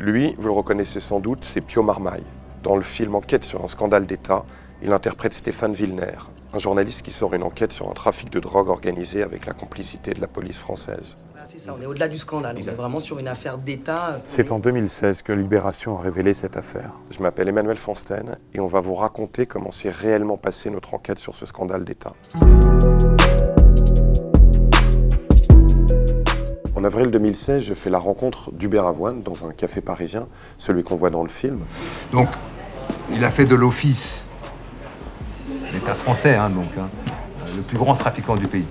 Lui, vous le reconnaissez sans doute, c'est Pio Marmaille. Dans le film Enquête sur un scandale d'État, il interprète Stéphane Vilner, un journaliste qui sort une enquête sur un trafic de drogue organisé avec la complicité de la police française. C'est ça, on est au-delà du scandale, on est vraiment sur une affaire d'État. C'est en 2016 que Libération a révélé cette affaire. Je m'appelle Emmanuel Fansten et on va vous raconter comment s'est réellement passée notre enquête sur ce scandale d'État. En avril 2016, je fais la rencontre d'Hubert Avoine dans un café parisien, celui qu'on voit dans le film. Donc, il a fait de l'office l'État français, le plus grand trafiquant du pays.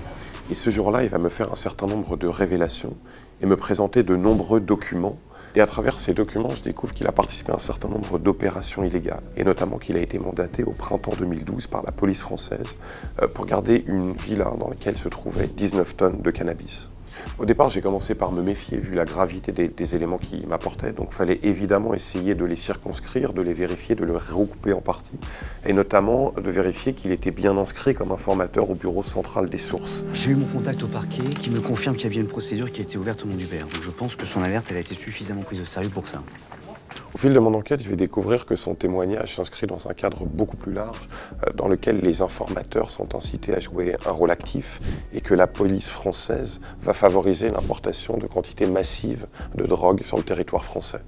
Et ce jour-là, il va me faire un certain nombre de révélations et me présenter de nombreux documents. Et à travers ces documents, je découvre qu'il a participé à un certain nombre d'opérations illégales. Et notamment qu'il a été mandaté au printemps 2012 par la police française pour garder une villa dans laquelle se trouvaient 19 tonnes de cannabis. Au départ, j'ai commencé par me méfier, vu la gravité des éléments qui m'apportaient. Donc, il fallait évidemment essayer de les circonscrire, de les vérifier, de les regrouper en partie. Et notamment, de vérifier qu'il était bien inscrit comme informateur au bureau central des sources. J'ai eu mon contact au parquet qui me confirme qu'il y a bien une procédure qui a été ouverte au nom d'Hubert. Donc, je pense que son alerte, elle a été suffisamment prise au sérieux pour ça. Au fil de mon enquête, je vais découvrir que son témoignage s'inscrit dans un cadre beaucoup plus large, dans lequel les informateurs sont incités à jouer un rôle actif et que la police française va favoriser l'importation de quantités massives de drogue sur le territoire français.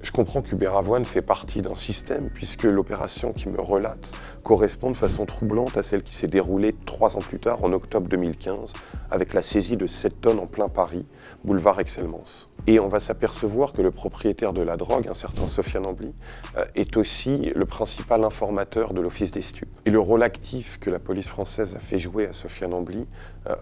Je comprends qu'Hubert Avoine fait partie d'un système puisque l'opération qui me relate correspond de façon troublante à celle qui s'est déroulée 3 ans plus tard, en octobre 2015, avec la saisie de 7 tonnes en plein Paris, boulevard Aix-Mons. Et on va s'apercevoir que le propriétaire de la drogue, un certain Sofiane Ambly, est aussi le principal informateur de l'Office des stupes. Et le rôle actif que la police française a fait jouer à Sofiane Ambly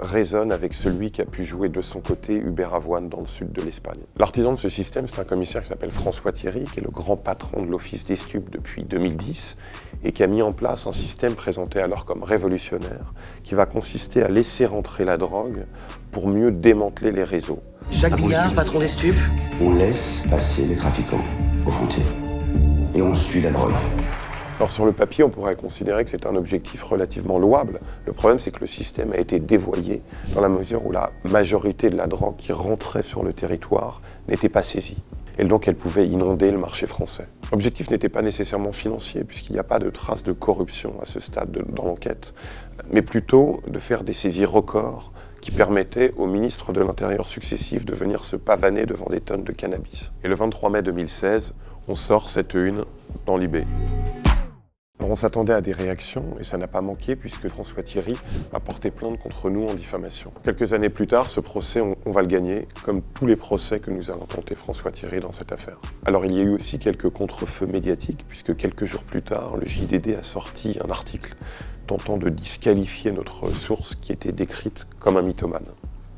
résonne avec celui qu'a pu jouer de son côté Hubert Avoine dans le sud de l'Espagne. L'artisan de ce système, c'est un commissaire qui s'appelle François Thierry, qui est le grand patron de l'Office des stupes depuis 2010 et qui a mis en place un système présenté alors comme révolutionnaire qui va consister à laisser rentrer la drogue pour mieux démanteler les réseaux. Jacques Billard, patron des stupes. On laisse passer les trafiquants aux frontières et on suit la drogue. Alors sur le papier, on pourrait considérer que c'est un objectif relativement louable. Le problème, c'est que le système a été dévoyé dans la mesure où la majorité de la drogue qui rentrait sur le territoire n'était pas saisie. Et donc elle pouvait inonder le marché français. L'objectif n'était pas nécessairement financier, puisqu'il n'y a pas de traces de corruption à ce stade dans l'enquête, mais plutôt de faire des saisies records qui permettaient aux ministres de l'Intérieur successifs de venir se pavaner devant des tonnes de cannabis. Et le 23 mai 2016, on sort cette une dans Libé. Alors on s'attendait à des réactions et ça n'a pas manqué puisque François Thierry a porté plainte contre nous en diffamation. Quelques années plus tard, ce procès, on va le gagner, comme tous les procès que nous a intentés François Thierry dans cette affaire. Alors il y a eu aussi quelques contrefeux médiatiques puisque quelques jours plus tard, le JDD a sorti un article tentant de disqualifier notre source qui était décrite comme un mythomane.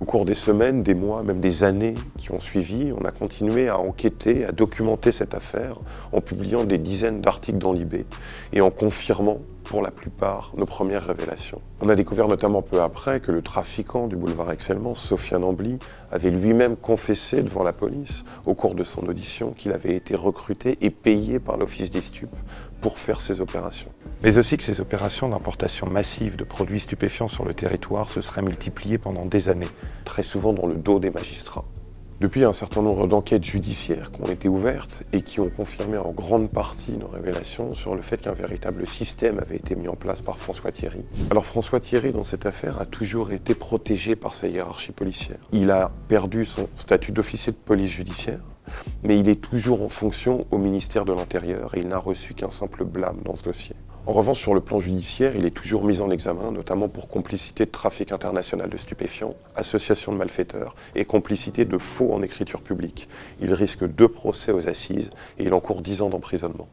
Au cours des semaines, des mois, même des années qui ont suivi, on a continué à enquêter, à documenter cette affaire en publiant des dizaines d'articles dans Libé et en confirmant, pour la plupart, nos premières révélations. On a découvert notamment peu après que le trafiquant du boulevard Aix-Mons, Sofiane Ambly, avait lui-même confessé devant la police, au cours de son audition, qu'il avait été recruté et payé par l'Office des stupes pour faire ces opérations. Mais aussi que ces opérations d'importation massive de produits stupéfiants sur le territoire se seraient multipliées pendant des années, très souvent dans le dos des magistrats. Depuis, un certain nombre d'enquêtes judiciaires qui ont été ouvertes et qui ont confirmé en grande partie nos révélations sur le fait qu'un véritable système avait été mis en place par François Thierry. Alors François Thierry, dans cette affaire, a toujours été protégé par sa hiérarchie policière. Il a perdu son statut d'officier de police judiciaire, mais il est toujours en fonction au ministère de l'Intérieur et il n'a reçu qu'un simple blâme dans ce dossier. En revanche, sur le plan judiciaire, il est toujours mis en examen, notamment pour complicité de trafic international de stupéfiants, association de malfaiteurs et complicité de faux en écriture publique. Il risque 2 procès aux assises et il encourt 10 ans d'emprisonnement.